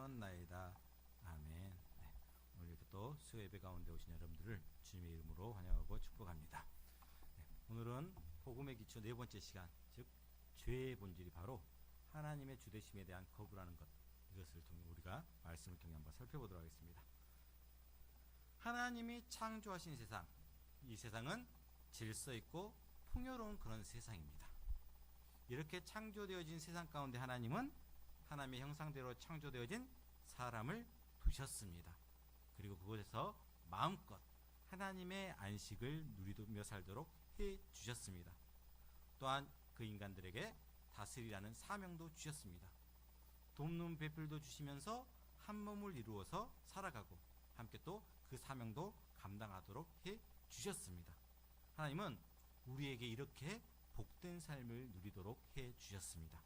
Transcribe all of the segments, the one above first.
축원하옵나이다. 아멘. 네, 오늘 이렇게 또 수요 예배 가운데 오신 여러분들을 주님의 이름으로 환영하고 축복합니다. 네, 오늘은 복음의 기초 네 번째 시간, 즉 죄의 본질이 바로 하나님의 주되심에 대한 거부라는 것, 이것을 통해 우리가 말씀을 통해 한번 살펴보도록 하겠습니다. 하나님이 창조하신 세상, 이 세상은 질서 있고 풍요로운 그런 세상입니다. 이렇게 창조되어진 세상 가운데 하나님은 하나님의 형상대로 창조되어진 사람을 두셨습니다. 그리고 그곳에서 마음껏 하나님의 안식을 누리며 살도록 해 주셨습니다. 또한 그 인간들에게 다스리라는 사명도 주셨습니다. 돕는 배필도 주시면서 한 몸을 이루어서 살아가고 함께 또 그 사명도 감당하도록 해 주셨습니다. 하나님은 우리에게 이렇게 복된 삶을 누리도록 해 주셨습니다.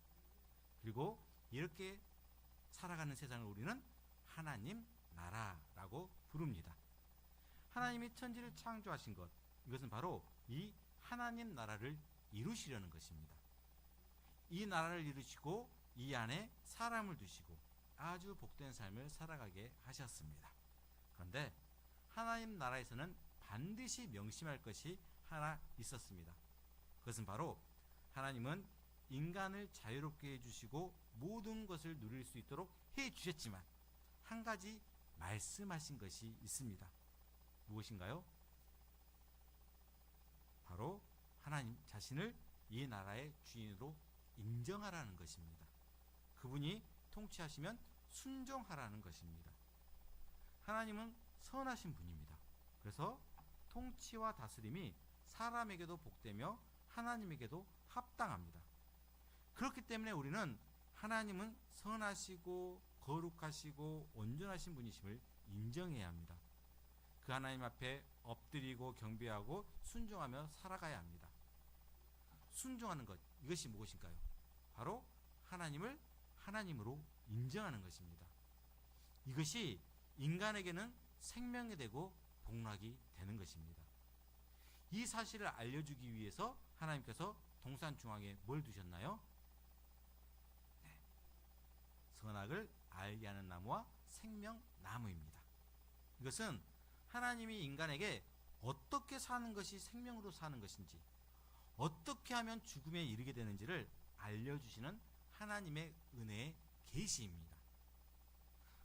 그리고 이렇게 살아가는 세상을 우리는 하나님 나라라고 부릅니다. 하나님이 천지를 창조하신 것, 이것은 바로 이 하나님 나라를 이루시려는 것입니다. 이 나라를 이루시고 이 안에 사람을 두시고 아주 복된 삶을 살아가게 하셨습니다. 그런데 하나님 나라에서는 반드시 명심할 것이 하나 있었습니다. 그것은 바로 하나님은 인간을 자유롭게 해주시고 모든 것을 누릴 수 있도록 해주셨지만 한 가지 말씀하신 것이 있습니다. 무엇인가요? 바로 하나님 자신을 이 나라의 주인으로 인정하라는 것입니다. 그분이 통치하시면 순종하라는 것입니다. 하나님은 선하신 분입니다. 그래서 통치와 다스림이 사람에게도 복되며 하나님에게도 합당합니다. 그렇기 때문에 우리는 하나님은 선하시고 거룩하시고 온전하신 분이심을 인정해야 합니다. 그 하나님 앞에 엎드리고 경배하고 순종하며 살아가야 합니다. 순종하는 것, 이것이 무엇인가요? 바로 하나님을 하나님으로 인정하는 것입니다. 이것이 인간에게는 생명이 되고 복락이 되는 것입니다. 이 사실을 알려주기 위해서 하나님께서 동산 중앙에 뭘 두셨나요? 네. 선악을 알게 하는 나무와 생명나무입니다. 이것은 하나님이 인간에게 어떻게 사는 것이 생명으로 사는 것인지, 어떻게 하면 죽음에 이르게 되는지를 알려주시는 하나님의 은혜의 계시입니다.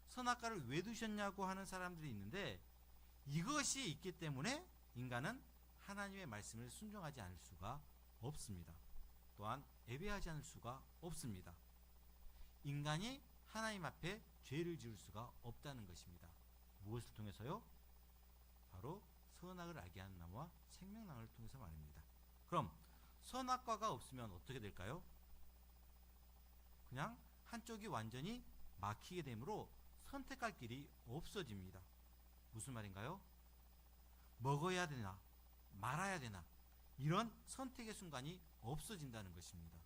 선악과를 왜 두셨냐고 하는 사람들이 있는데, 이것이 있기 때문에 인간은 하나님의 말씀을 순종하지 않을 수가 없습니다. 또한 예배하지 않을 수가 없습니다. 인간이 하나님 앞에 죄를 지을 수가 없다는 것입니다. 무엇을 통해서요? 바로 선악을 알게 하는 나무와 생명나무를 통해서 말입니다. 그럼 선악과가 없으면 어떻게 될까요? 그냥 한쪽이 완전히 막히게 되므로 선택할 길이 없어집니다. 무슨 말인가요? 먹어야 되나 말아야 되나, 이런 선택의 순간이 없어진다는 것입니다.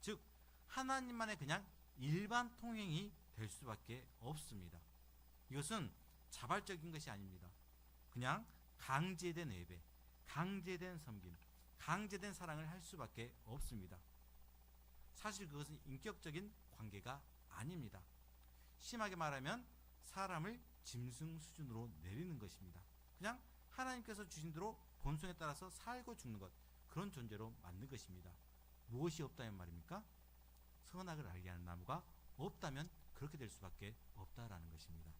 즉 하나님만의 그냥 일반 통행이 될 수밖에 없습니다. 이것은 자발적인 것이 아닙니다. 그냥 강제된 예배, 강제된 섬김, 강제된 사랑을 할 수밖에 없습니다. 사실 그것은 인격적인 관계가 아닙니다. 심하게 말하면 사람을 짐승 수준으로 내리는 것입니다. 그냥 하나님께서 주신 대로 본성에 따라서 살고 죽는 것, 그런 존재로 만든 것입니다. 무엇이 없다면 말입니까? 선악을 알게 하는 나무가 없다면 그렇게 될 수밖에 없다라는 것입니다.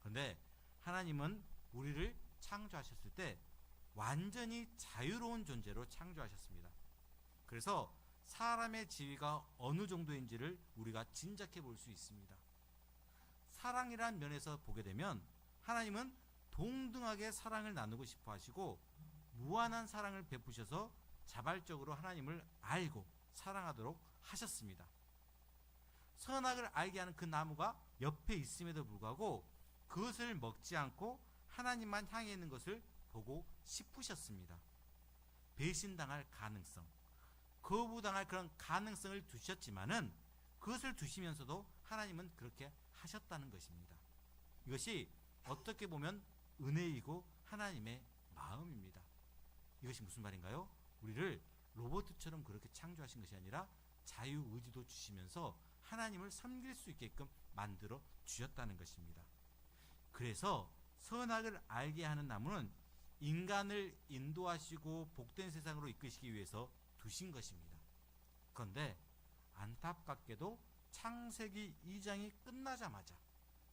그런데 하나님은 우리를 창조하셨을 때 완전히 자유로운 존재로 창조하셨습니다. 그래서 사람의 지위가 어느 정도인지를 우리가 짐작해 볼 수 있습니다. 사랑이란 면에서 보게 되면 하나님은 동등하게 사랑을 나누고 싶어 하시고 무한한 사랑을 베푸셔서 자발적으로 하나님을 알고 사랑하도록 하셨습니다. 선악을 알게 하는 그 나무가 옆에 있음에도 불구하고 그것을 먹지 않고 하나님만 향해 있는 것을 보고 싶으셨습니다. 배신당할 가능성, 거부당할 그런 가능성을 두셨지만은 그것을 두시면서도 하나님은 그렇게 하셨다는 것입니다. 이것이 어떻게 보면 은혜이고 하나님의 마음입니다. 이것이 무슨 말인가요? 우리를 로봇처럼 그렇게 창조하신 것이 아니라 자유의지도 주시면서 하나님을 섬길 수 있게끔 만들어 주셨다는 것입니다. 그래서 선악을 알게 하는 나무는 인간을 인도하시고 복된 세상으로 이끄시기 위해서 두신 것입니다. 그런데 안타깝게도 창세기 2장이 끝나자마자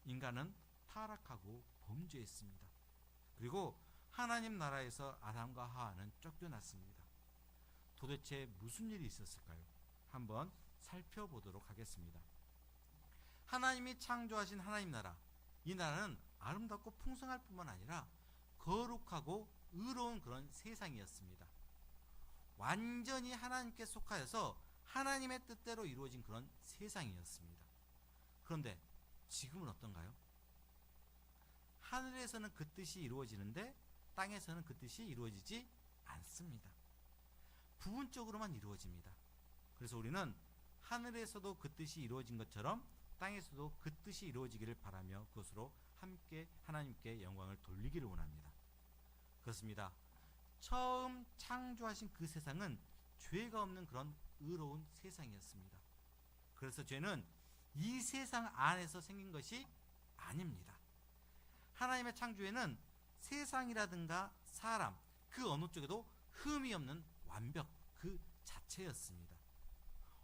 인간은 타락하고 범죄했습니다. 그리고 하나님 나라에서 아담과 하와는 쫓겨났습니다. 도대체 무슨 일이 있었을까요? 한번 살펴보도록 하겠습니다. 하나님이 창조하신 하나님 나라, 이 나라는 아름답고 풍성할 뿐만 아니라 거룩하고 의로운 그런 세상이었습니다. 완전히 하나님께 속하여서 하나님의 뜻대로 이루어진 그런 세상이었습니다. 그런데 지금은 어떤가요? 하늘에서는 그 뜻이 이루어지는데 땅에서는 그 뜻이 이루어지지 않습니다. 부분적으로만 이루어집니다. 그래서 우리는 하늘에서도 그 뜻이 이루어진 것처럼 땅에서도 그 뜻이 이루어지기를 바라며 그것으로 함께 하나님께 영광을 돌리기를 원합니다. 그렇습니다. 처음 창조하신 그 세상은 죄가 없는 그런 의로운 세상이었습니다. 그래서 죄는 이 세상 안에서 생긴 것이 아닙니다. 하나님의 창조에는 세상이라든가 사람, 그 어느 쪽에도 흠이 없는 완벽 그 자체였습니다.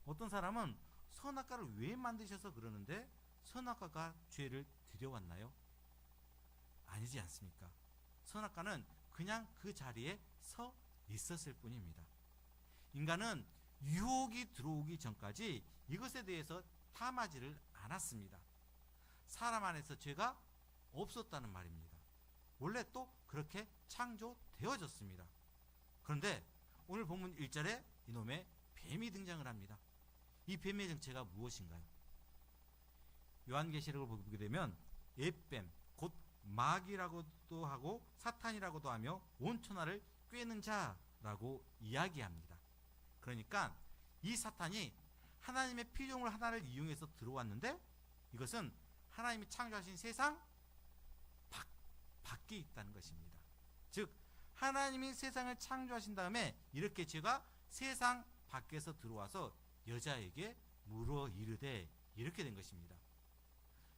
어떤 사람은 선악과를 왜 만드셔서 그러는데 선악과가 죄를 들여왔나요? 아니지 않습니까? 선악과는 그냥 그 자리에 서 있었을 뿐입니다. 인간은 유혹이 들어오기 전까지 이것에 대해서 탐하지를 않았습니다. 사람 안에서 죄가 없었다는 말입니다. 원래 또 그렇게 창조되어졌습니다. 그런데 오늘 본문 1절에 이놈의 뱀이 등장을 합니다. 이 뱀의 정체가 무엇인가요? 요한계시록을 보게 되면 옅뱀, 곧 마귀라고도 하고 사탄이라고도 하며 온 천하를 꿰는 자라고 이야기합니다. 그러니까 이 사탄이 하나님의 피조물 하나를 이용해서 들어왔는데 이것은 하나님이 창조하신 세상 밖에 있다는 것입니다. 즉 하나님이 세상을 창조하신 다음에 이렇게 죄가 세상 밖에서 들어와서 여자에게 물어 이르되 이렇게 된 것입니다.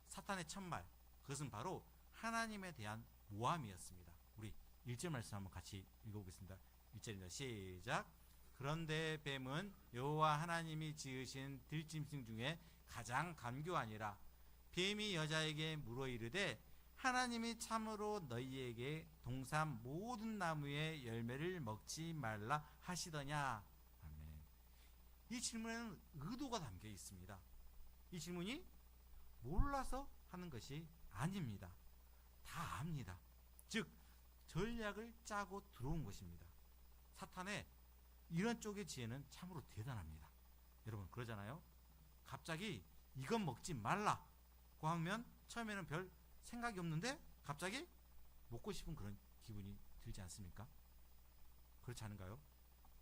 사탄의 첫말, 그것은 바로 하나님에 대한 모함이었습니다. 우리 1절 말씀 한번 같이 읽어보겠습니다. 1절입니다. 시작. 그런데 뱀은 여호와 하나님이 지으신 들짐승 중에 가장 간교하니라. 뱀이 여자에게 물어 이르되 하나님이 참으로 너희에게 동산 모든 나무의 열매를 먹지 말라 하시더냐. 아멘. 이 질문에는 의도가 담겨 있습니다. 이 질문이 몰라서 하는 것이 아닙니다. 다 압니다. 즉 전략을 짜고 들어온 것입니다. 사탄의 이런 쪽의 지혜는 참으로 대단합니다. 여러분 그러잖아요. 갑자기 이건 먹지 말라고 하면 처음에는 별 생각이 없는데 갑자기 먹고 싶은 그런 기분이 들지 않습니까? 그렇지 않은가요?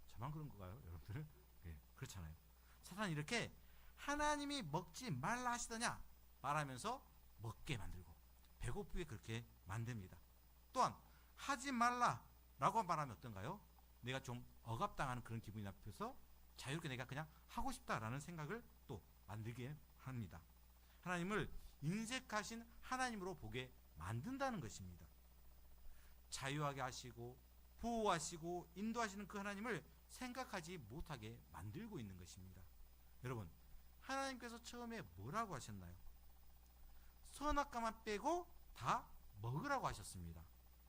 저만 그런 건가요, 여러분들? 네, 그렇잖아요. 사탄은 이렇게 하나님이 먹지 말라 하시더냐 말하면서 먹게 만들고 배고프게 그렇게 만듭니다. 또한 하지 말라라고 말하면 어떤가요? 내가 좀 억압당하는 그런 기분이 나면서 자유롭게 내가 그냥 하고 싶다라는 생각을 또 만들게 합니다. 하나님을 인색하신 하나님으로 보게 만든다는 것입니다. 자유하게 하시고 보호하시고 인도하시는 그 하나님을 생각하지 못하게 만들고 있는 것입니다. 여러분 하나님께서 처음에 뭐라고 하셨나요? 선악과만 빼고 다 먹으라고 하셨습니다.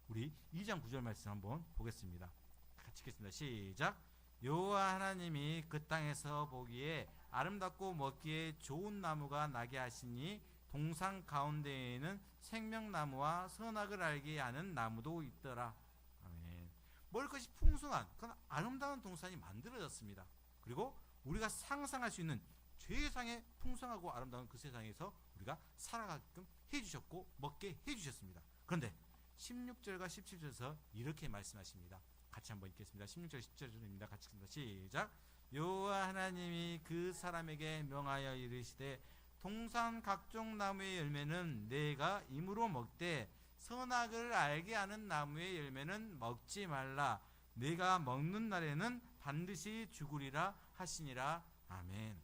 우리 2장 9절 말씀 한번 보겠습니다. 같이 읽겠습니다. 시작. 여호와 하나님이 그 땅에서 보기에 아름답고 먹기에 좋은 나무가 나게 하시니 동산 가운데에는 생명나무와 선악을 알게 하는 나무도 있더라. 아멘. 먹을 것이 풍성한 그런 아름다운 동산이 만들어졌습니다. 그리고 우리가 상상할 수 있는 최상의 풍성하고 아름다운 그 세상에서 우리가 살아가게끔 해주셨고 먹게 해주셨습니다. 그런데 16절과 17절에서 이렇게 말씀하십니다. 같이 한번 읽겠습니다. 16절 17절입니다. 같이 읽습니다. 시작. 여호와 하나님이 그 사람에게 명하여 이르시되 동산 각종 나무의 열매는 내가 임으로 먹되 선악을 알게 하는 나무의 열매는 먹지 말라. 내가 먹는 날에는 반드시 죽으리라 하시니라. 아멘.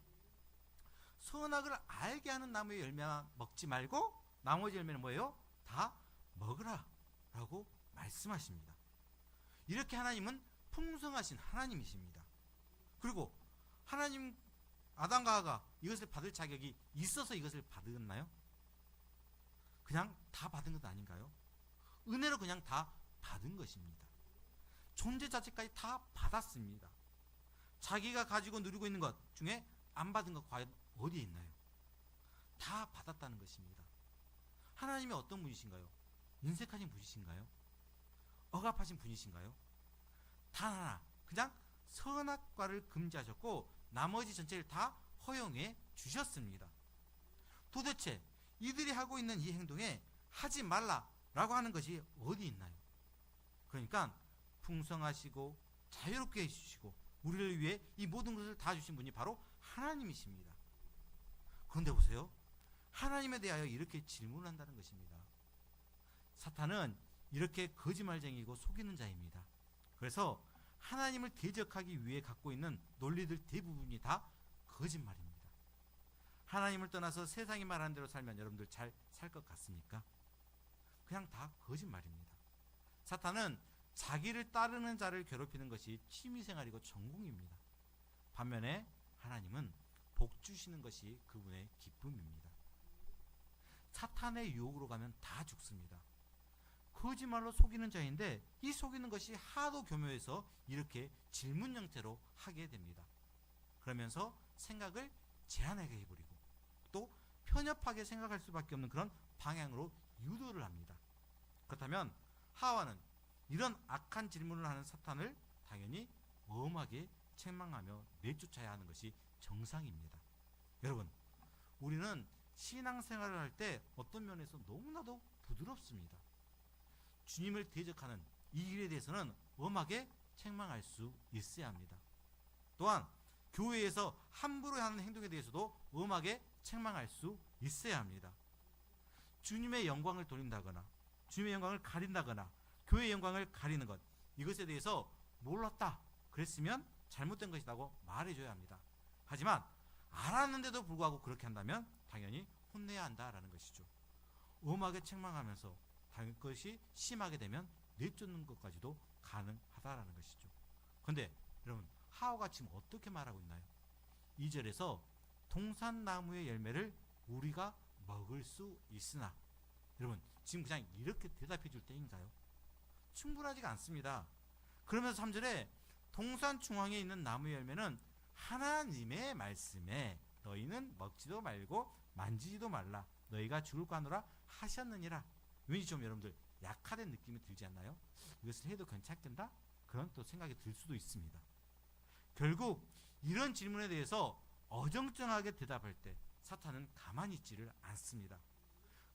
선악을 알게 하는 나무의 열매만 먹지 말고 나머지 열매는 뭐예요? 다 먹으라 라고 말씀하십니다. 이렇게 하나님은 풍성하신 하나님이십니다. 그리고 하나님 아담과 하와가 이것을 받을 자격이 있어서 이것을 받았나요? 그냥 다 받은 것 아닌가요? 은혜로 그냥 다 받은 것입니다. 존재 자체까지 다 받았습니다. 자기가 가지고 누리고 있는 것 중에 안 받은 것 과연 어디에 있나요? 다 받았다는 것입니다. 하나님이 어떤 분이신가요? 인색하신 분이신가요? 억압하신 분이신가요? 단 하나 그냥 선악과를 금지하셨고 나머지 전체를 다 허용해 주셨습니다. 도대체 이들이 하고 있는 이 행동에 하지 말라라고 하는 것이 어디 있나요? 그러니까 풍성하시고 자유롭게 해주시고 우리를 위해 이 모든 것을 다 주신 분이 바로 하나님이십니다. 그런데 보세요. 하나님에 대하여 이렇게 질문을 한다는 것입니다. 사탄은 이렇게 거짓말쟁이고 속이는 자입니다. 그래서 하나님을 대적하기 위해 갖고 있는 논리들 대부분이 다 거짓말입니다. 하나님을 떠나서 세상이 말하는 대로 살면 여러분들 잘 살 것 같습니까? 그냥 다 거짓말입니다. 사탄은 자기를 따르는 자를 괴롭히는 것이 취미생활이고 전공입니다. 반면에 하나님은 복 주시는 것이 그분의 기쁨입니다. 사탄의 유혹으로 가면 다 죽습니다. 거짓말로 속이는 자인데 이 속이는 것이 하도 교묘해서 이렇게 질문 형태로 하게 됩니다. 그러면서 생각을 제한하게 해버리고 또 편협하게 생각할 수밖에 없는 그런 방향으로 유도를 합니다. 그렇다면 하와는 이런 악한 질문을 하는 사탄을 당연히 엄하게 책망하며 내쫓아야 하는 것이 정상입니다. 여러분, 우리는 신앙생활을 할 때 어떤 면에서 너무나도 부드럽습니다. 주님을 대적하는 이 일에 대해서는 엄하게 책망할 수 있어야 합니다. 또한 교회에서 함부로 하는 행동에 대해서도 엄하게 책망할 수 있어야 합니다. 주님의 영광을 돌린다거나 주님의 영광을 가린다거나 교회의 영광을 가리는 것, 이것에 대해서 몰랐다 그랬으면 잘못된 것이라고 말해줘야 합니다. 하지만 알았는데도 불구하고 그렇게 한다면 당연히 혼내야 한다라는 것이죠. 엄하게 책망하면서 그것이 심하게 되면 내쫓는 것까지도 가능하다라는 것이죠. 그런데 여러분, 하와가 지금 어떻게 말하고 있나요? 2절에서 동산나무의 열매를 우리가 먹을 수 있으나, 여러분 지금 그냥 이렇게 대답해 줄 때인가요? 충분하지가 않습니다. 그러면서 3절에 동산 중앙에 있는 나무의 열매는 하나님의 말씀에 너희는 먹지도 말고 만지지도 말라 너희가 죽을 거하노라 하셨느니라. 왠지 좀 여러분들 약화된 느낌이 들지 않나요? 이것을 해도 괜찮겠다? 그런 또 생각이 들 수도 있습니다. 결국 이런 질문에 대해서 어정쩡하게 대답할 때 사탄은 가만히 있지를 않습니다.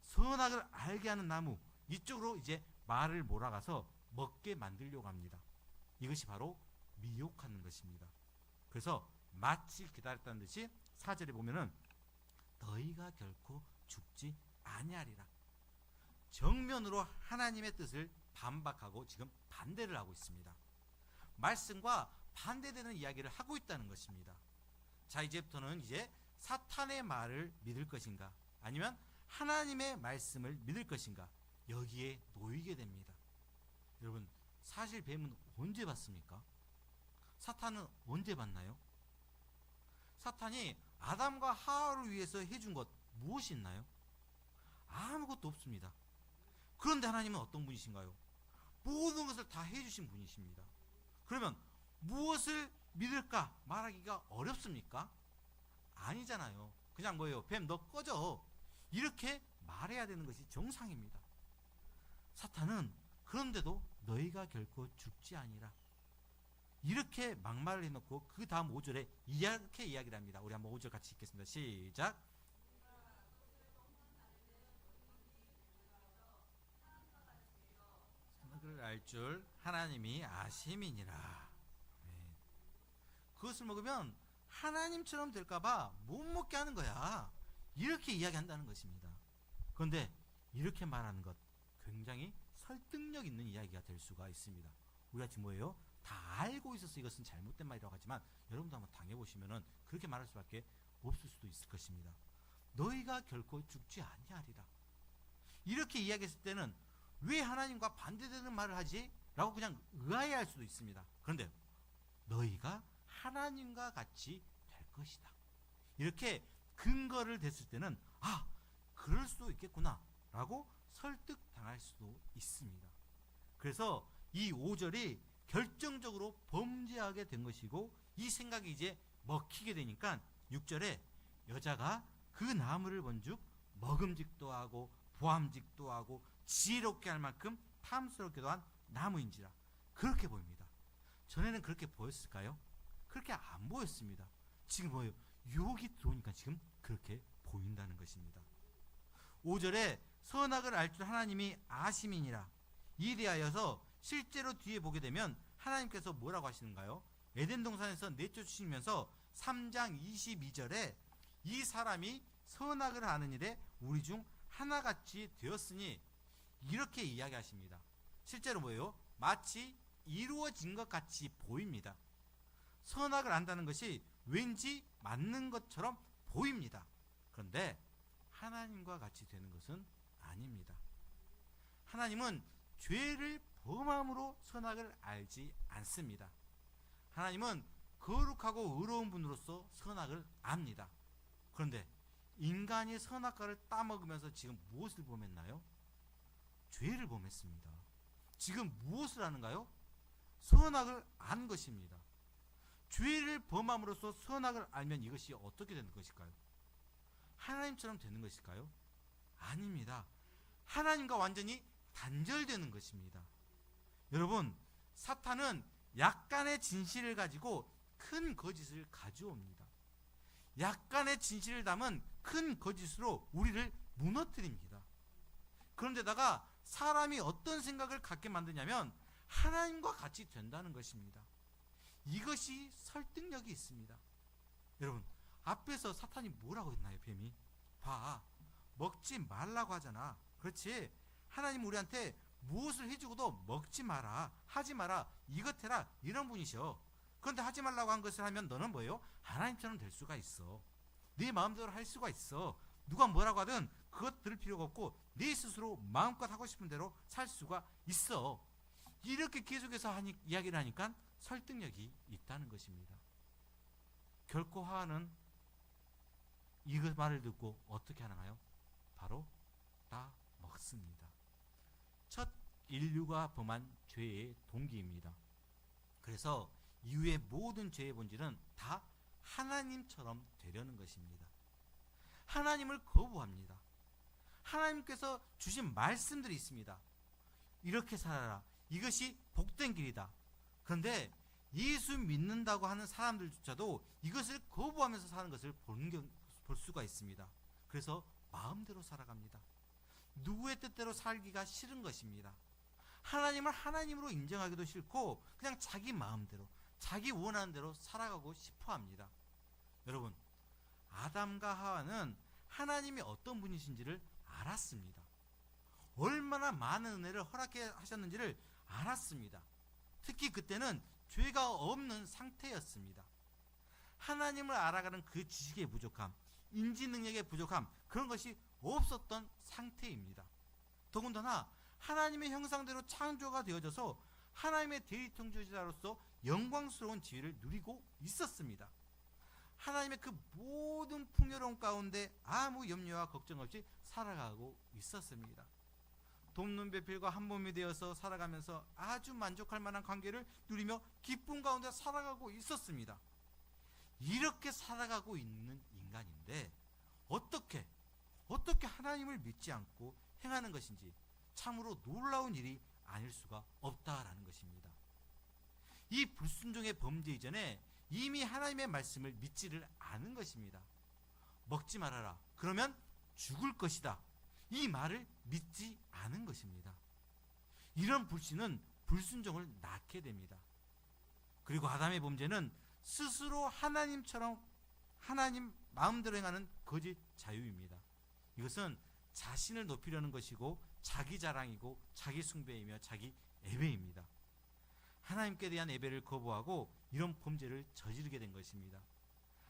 선악을 알게 하는 나무, 이쪽으로 이제 말을 몰아가서 먹게 만들려고 합니다. 이것이 바로 미혹하는 것입니다. 그래서 마치 기다렸다는 듯이 4절에 보면은 너희가 결코 죽지 아니하리라. 정면으로 하나님의 뜻을 반박하고 지금 반대를 하고 있습니다. 말씀과 반대되는 이야기를 하고 있다는 것입니다. 자, 이제부터는 이제 사탄의 말을 믿을 것인가 아니면 하나님의 말씀을 믿을 것인가, 여기에 놓이게 됩니다. 여러분, 사실 뱀은 언제 봤습니까? 사탄은 언제 봤나요? 사탄이 아담과 하와를 위해서 해준 것 무엇이 있나요? 아무것도 없습니다. 그런데 하나님은 어떤 분이신가요? 모든 것을 다 해주신 분이십니다. 그러면 무엇을 믿을까 말하기가 어렵습니까? 아니잖아요. 그냥 뭐예요? 뱀 너 꺼져, 이렇게 말해야 되는 것이 정상입니다. 사탄은 그런데도 너희가 결코 죽지 아니라 이렇게 막말을 해놓고 그 다음 5절에 이렇게 이야기를 합니다. 우리 한번 5절 같이 읽겠습니다. 시작. 선악을 알 줄 하나님이 아심이니라. 네. 그것을 먹으면 하나님처럼 될까봐 못 먹게 하는 거야, 이렇게 이야기한다는 것입니다. 그런데 이렇게 말하는 것 굉장히 설득력 있는 이야기가 될 수가 있습니다. 우리가 지금 뭐예요? 다 알고 있어서 이것은 잘못된 말이라고 하지만 여러분도 한번 당해보시면은 그렇게 말할 수밖에 없을 수도 있을 것입니다. 너희가 결코 죽지 아니하리라. 이렇게 이야기했을 때는 왜 하나님과 반대되는 말을 하지? 라고 그냥 의아해할 수도 있습니다. 그런데 너희가 하나님과 같이 될 것이다. 이렇게 근거를 댔을 때는 그럴 수도 있겠구나 라고 설득당할 수도 있습니다. 그래서 이 5절이 결정적으로 범죄하게 된 것이고, 이 생각이 이제 먹히게 되니까 6절에 여자가 그 나무를 본즉 먹음직도 하고 보암직도 하고 지혜롭게 할 만큼 탐스럽게도 한 나무인지라, 그렇게 보입니다. 전에는 그렇게 보였을까요? 그렇게 안 보였습니다. 지금 뭐예요? 유혹이 들어오니까 지금 그렇게 보인다는 것입니다. 5절에 선악을 알 줄 하나님이 아심이니라. 이에 대하여서 실제로 뒤에 보게 되면 하나님께서 뭐라고 하시는가요? 에덴 동산에서 내쫓으시면서 3장 22절에 이 사람이 선악을 아는 일에 우리 중 하나같이 되었으니, 이렇게 이야기하십니다. 실제로 뭐예요? 마치 이루어진 것 같이 보입니다. 선악을 안다는 것이 왠지 맞는 것처럼 보입니다. 그런데 하나님과 같이 되는 것은 아닙니다. 하나님은 죄를 범함으로 선악을 알지 않습니다. 하나님은 거룩하고 의로운 분으로서 선악을 압니다. 그런데 인간이 선악과를 따먹으면서 지금 무엇을 범했나요? 죄를 범했습니다. 지금 무엇을 하는가요? 선악을 안 것입니다. 죄를 범함으로써 선악을 알면 이것이 어떻게 되는 것일까요? 하나님처럼 되는 것일까요? 아닙니다. 하나님과 완전히 단절되는 것입니다. 여러분, 사탄은 약간의 진실을 가지고 큰 거짓을 가져옵니다. 약간의 진실을 담은 큰 거짓으로 우리를 무너뜨립니다. 그런데다가 사람이 어떤 생각을 갖게 만드냐면 하나님과 같이 된다는 것입니다. 이것이 설득력이 있습니다. 여러분, 앞에서 사탄이 뭐라고 했나요? 뱀이 봐, 먹지 말라고 하잖아. 그렇지? 하나님 우리한테 무엇을 해주고도 먹지 마라, 하지 마라, 이것 해라, 이런 분이셔. 그런데 하지 말라고 한 것을 하면 너는 뭐예요? 하나님처럼 될 수가 있어. 네 마음대로 할 수가 있어. 누가 뭐라고 하든 그것 들을 필요가 없고 네 스스로 마음껏 하고 싶은 대로 살 수가 있어. 이렇게 계속해서 이야기를 하니까 설득력이 있다는 것입니다. 결코 하와는 이 말을 듣고 어떻게 하나요? 바로 다 먹습니다. 첫 인류가 범한 죄의 동기입니다. 그래서 이후의 모든 죄의 본질은 다 하나님처럼 되려는 것입니다. 하나님을 거부합니다. 하나님께서 주신 말씀들이 있습니다. 이렇게 살아라. 이것이 복된 길이다. 그런데 예수 믿는다고 하는 사람들조차도 이것을 거부하면서 사는 것을 볼 수가 있습니다. 그래서 마음대로 살아갑니다. 누구의 뜻대로 살기가 싫은 것입니다. 하나님을 하나님으로 인정하기도 싫고 그냥 자기 마음대로, 자기 원하는 대로 살아가고 싶어 합니다. 여러분, 아담과 하와는 하나님이 어떤 분이신지를 알았습니다. 얼마나 많은 은혜를 허락해 하셨는지를 알았습니다. 특히 그때는 죄가 없는 상태였습니다. 하나님을 알아가는 그 지식의 부족함, 인지 능력의 부족함, 그런 것이 없었던 상태입니다. 더군다나 하나님의 형상대로 창조가 되어져서 하나님의 대리통치자로서 영광스러운 지위를 누리고 있었습니다. 하나님의 그 모든 풍요로움 가운데 아무 염려와 걱정 없이 살아가고 있었습니다. 돕는 배필과 한 몸이 되어서 살아가면서 아주 만족할 만한 관계를 누리며 기쁨 가운데 살아가고 있었습니다. 이렇게 살아가고 있는 인간인데 어떻게 하나님을 믿지 않고 행하는 것인지 참으로 놀라운 일이 아닐 수가 없다라는 것입니다. 이 불순종의 범죄 이전에 이미 하나님의 말씀을 믿지를 않은 것입니다. 먹지 말아라, 그러면 죽을 것이다, 이 말을 믿지 않은 것입니다. 이런 불신은 불순종을 낳게 됩니다. 그리고 아담의 범죄는 스스로 하나님처럼 하나님 마음대로 행하는 거짓 자유입니다. 이것은 자신을 높이려는 것이고 자기 자랑이고 자기 숭배이며 자기 예배입니다. 하나님께 대한 예배를 거부하고 이런 범죄를 저지르게 된 것입니다.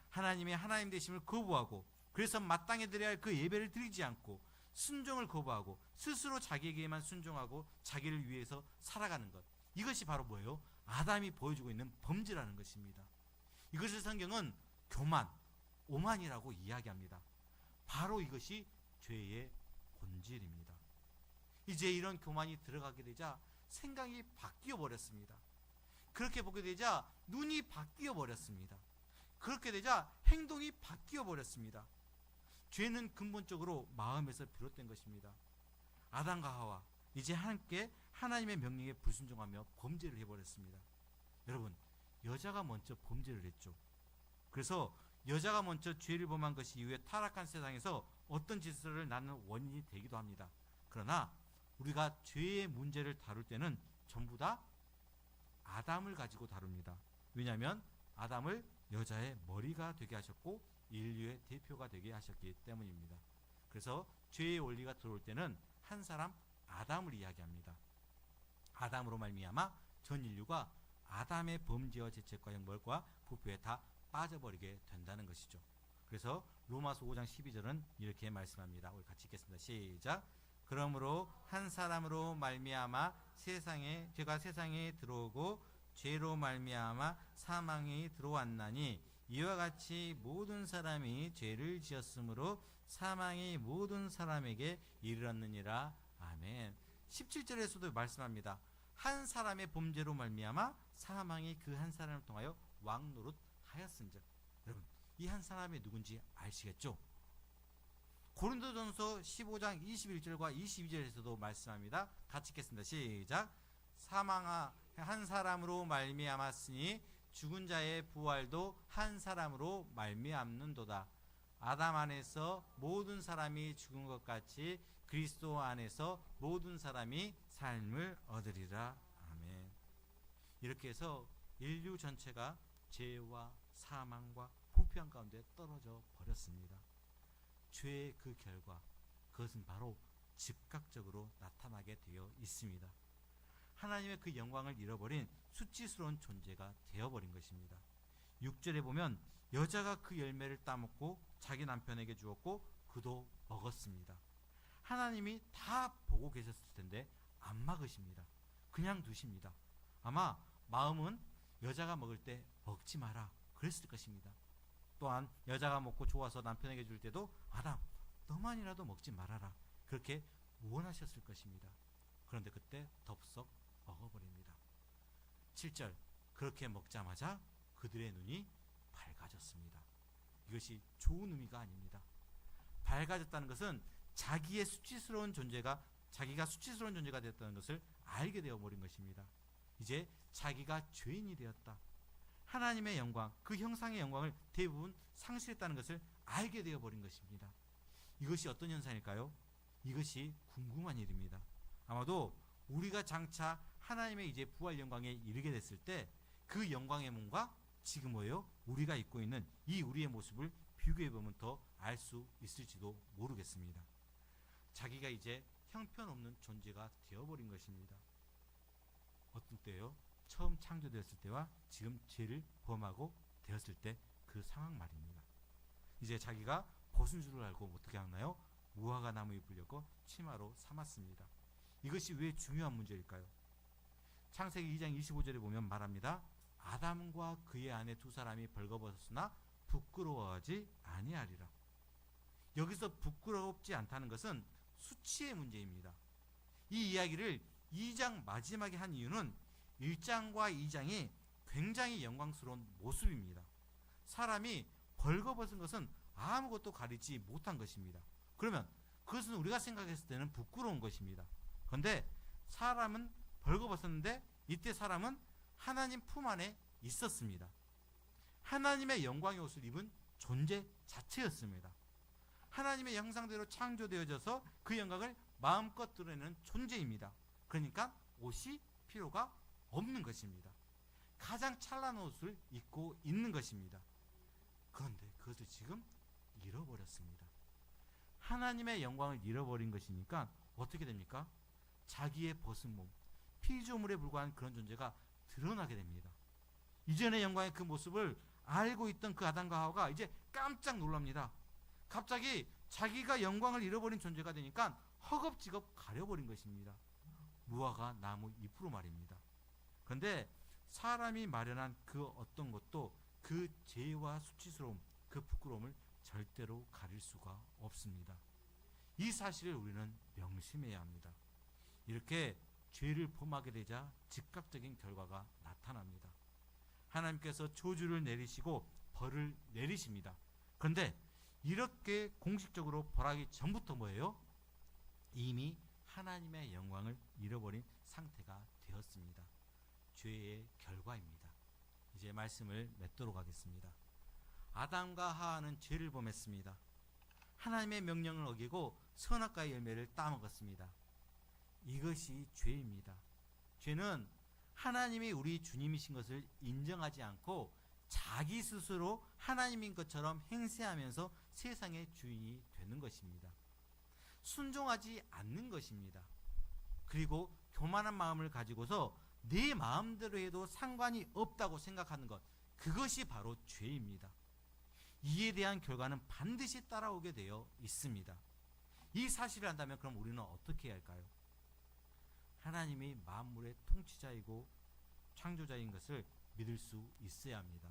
하나님의 하나님 되심을 거부하고 그래서 마땅히 드려야 할 그 예배를 드리지 않고 순종을 거부하고 스스로 자기에게만 순종하고 자기를 위해서 살아가는 것. 이것이 바로 뭐예요? 아담이 보여주고 있는 범죄라는 것입니다. 이것을 성경은 교만, 오만이라고 이야기합니다. 바로 이것이 죄의 본질입니다. 이제 이런 교만이 들어가게 되자 생각이 바뀌어 버렸습니다. 그렇게 보게 되자 눈이 바뀌어 버렸습니다. 그렇게 되자 행동이 바뀌어 버렸습니다. 죄는 근본적으로 마음에서 비롯된 것입니다. 아담과 하와 이제 함께 하나님의 명령에 불순종하며 범죄를 해버렸습니다. 여러분, 여자가 먼저 범죄를 했죠. 그래서 여자가 먼저 죄를 범한 것이 이후에 타락한 세상에서 어떤 질서를 낳는 원인이 되기도 합니다. 그러나 우리가 죄의 문제를 다룰 때는 전부 다 아담을 가지고 다룹니다. 왜냐하면 아담을 여자의 머리가 되게 하셨고 인류의 대표가 되게 하셨기 때문입니다. 그래서 죄의 원리가 들어올 때는 한 사람 아담을 이야기합니다. 아담으로 말미암아 전 인류가 아담의 범죄와 죄책과 형벌과 부패에 다 빠져버리게 된다는 것이죠. 그래서 로마서 5장 12절은 이렇게 말씀합니다. 우리 같이 읽겠습니다. 시작. 그러므로 한 사람으로 말미암아 죄가 세상에 들어오고 죄로 말미암아 사망이 들어왔나니 이와 같이 모든 사람이 죄를 지었으므로 사망이 모든 사람에게 이르렀느니라. 아멘. 17절에서도 말씀합니다. 한 사람의 범죄로 말미암아 사망이 그 한 사람을 통하여 왕노릇하였은즉. 여러분, 이 한 사람이 누군지 아시겠죠? 고린도전서 15장 21절과 22절에서도 말씀합니다. 같이 읽겠습니다. 시작. 사망아 한 사람으로 말미암았으니 죽은 자의 부활도 한 사람으로 말미암는도다. 아담 안에서 모든 사람이 죽은 것 같이 그리스도 안에서 모든 사람이 삶을 얻으리라. 아멘. 이렇게 해서 인류 전체가 죄와 사망과 부패한 가운데 떨어져 버렸습니다. 죄의 그 결과, 그것은 바로 즉각적으로 나타나게 되어 있습니다. 하나님의 그 영광을 잃어버린 수치스러운 존재가 되어버린 것입니다. 6절에 보면 여자가 그 열매를 따먹고 자기 남편에게 주었고 그도 먹었습니다. 하나님이 다 보고 계셨을 텐데 안 막으십니다. 그냥 두십니다. 아마 마음은 여자가 먹을 때 먹지 마라 그랬을 것입니다. 또한 여자가 먹고 좋아서 남편에게 줄 때도 아담 너만이라도 먹지 말아라 그렇게 원하셨을 것입니다. 그런데 그때 덥석 먹어버립니다. 7절 그렇게 먹자마자 그들의 눈이 밝아졌습니다. 이것이 좋은 의미가 아닙니다. 밝아졌다는 것은 자기가 수치스러운 존재가 되었다는 것을 알게 되어버린 것입니다. 이제 자기가 죄인이 되었다. 하나님의 영광, 그 형상의 영광을 대부분 상실했다는 것을 알게 되어버린 것입니다. 이것이 어떤 현상일까요? 이것이 궁금한 일입니다. 아마도 우리가 장차 하나님의 이제 부활 영광에 이르게 됐을 때 그 영광의 몸과 지금 뭐예요? 우리가 입고 있는 이 우리의 모습을 비교해보면 더 알 수 있을지도 모르겠습니다. 자기가 이제 형편없는 존재가 되어버린 것입니다. 어떤 때요? 처음 창조되었을 때와 지금 죄를 범하고 되었을 때 그 상황 말입니다. 이제 자기가 벗은 줄을 알고 어떻게 하나요? 무화과 나무 잎을 엮어 치마로 삼았습니다. 이것이 왜 중요한 문제일까요? 창세기 2장 25절에 보면 말합니다. 아담과 그의 아내 두 사람이 벌거벗었으나 부끄러워하지 아니하리라. 여기서 부끄럽지 않다는 것은 수치의 문제입니다. 이 이야기를 2장 마지막에 한 이유는 1장과 2장이 굉장히 영광스러운 모습입니다. 사람이 벌거벗은 것은 아무것도 가리지 못한 것입니다. 그러면 그것은 우리가 생각했을 때는 부끄러운 것입니다. 그런데 사람은 벌거벗었는데 이때 사람은 하나님 품 안에 있었습니다. 하나님의 영광의 옷을 입은 존재 자체였습니다. 하나님의 형상대로 창조되어져서 그 영광을 마음껏 드러내는 존재입니다. 그러니까 옷이 필요가 없는 것입니다. 가장 찬란한 옷을 입고 있는 것입니다. 그런데 그것을 지금 잃어버렸습니다. 하나님의 영광을 잃어버린 것이니까 어떻게 됩니까? 자기의 벗은 몸, 피조물에 불과한 그런 존재가 드러나게 됩니다. 이전의 영광의 그 모습을 알고 있던 그 아담과 하와가 이제 깜짝 놀랍니다. 갑자기 자기가 영광을 잃어버린 존재가 되니까 허겁지겁 가려버린 것입니다. 무화과 나무 잎으로 말입니다. 그런데 사람이 마련한 그 어떤 것도 그 죄와 수치스러움, 그 부끄러움을 절대로 가릴 수가 없습니다. 이 사실을 우리는 명심해야 합니다. 이렇게 죄를 범하게 되자 즉각적인 결과가 나타납니다. 하나님께서 저주를 내리시고 벌을 내리십니다. 그런데 이렇게 공식적으로 벌하기 전부터 뭐예요? 이미 하나님의 영광을 잃어버린 상태가 되었습니다. 죄의 결과입니다. 이제 말씀을 맺도록 하겠습니다. 아담과 하와는 죄를 범했습니다. 하나님의 명령을 어기고 선악과의 열매를 따먹었습니다. 이것이 죄입니다. 죄는 하나님이 우리 주님이신 것을 인정하지 않고 자기 스스로 하나님인 것처럼 행세하면서 세상의 주인이 되는 것입니다. 순종하지 않는 것입니다. 그리고 교만한 마음을 가지고서 내 마음대로 해도 상관이 없다고 생각하는 것, 그것이 바로 죄입니다. 이에 대한 결과는 반드시 따라오게 되어 있습니다. 이 사실을 안다면 그럼 우리는 어떻게 해야 할까요? 하나님이 만물의 통치자이고 창조자인 것을 믿을 수 있어야 합니다.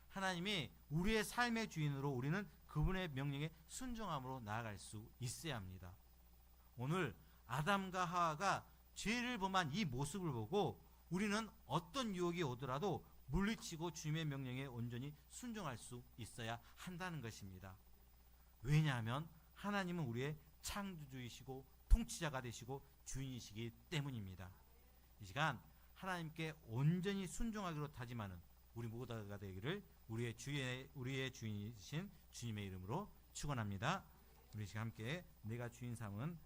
하나님이 우리의 삶의 주인으로 우리는 그분의 명령에 순종함으로 나아갈 수 있어야 합니다. 오늘 아담과 하와가 죄를 범한 이 모습을 보고 우리는 어떤 유혹이 오더라도 물리치고 주님의 명령에 온전히 순종할 수 있어야 한다는 것입니다. 왜냐하면 하나님은 우리의 창조주이시고 통치자가 되시고 주인이시기 때문입니다. 이 시간 하나님께 온전히 순종하기로 다짐하는 우리 모두가 되기를 우리의 주인이신 주님의 이름으로 축원합니다. 우리 시간 함께 내가 주인 삼은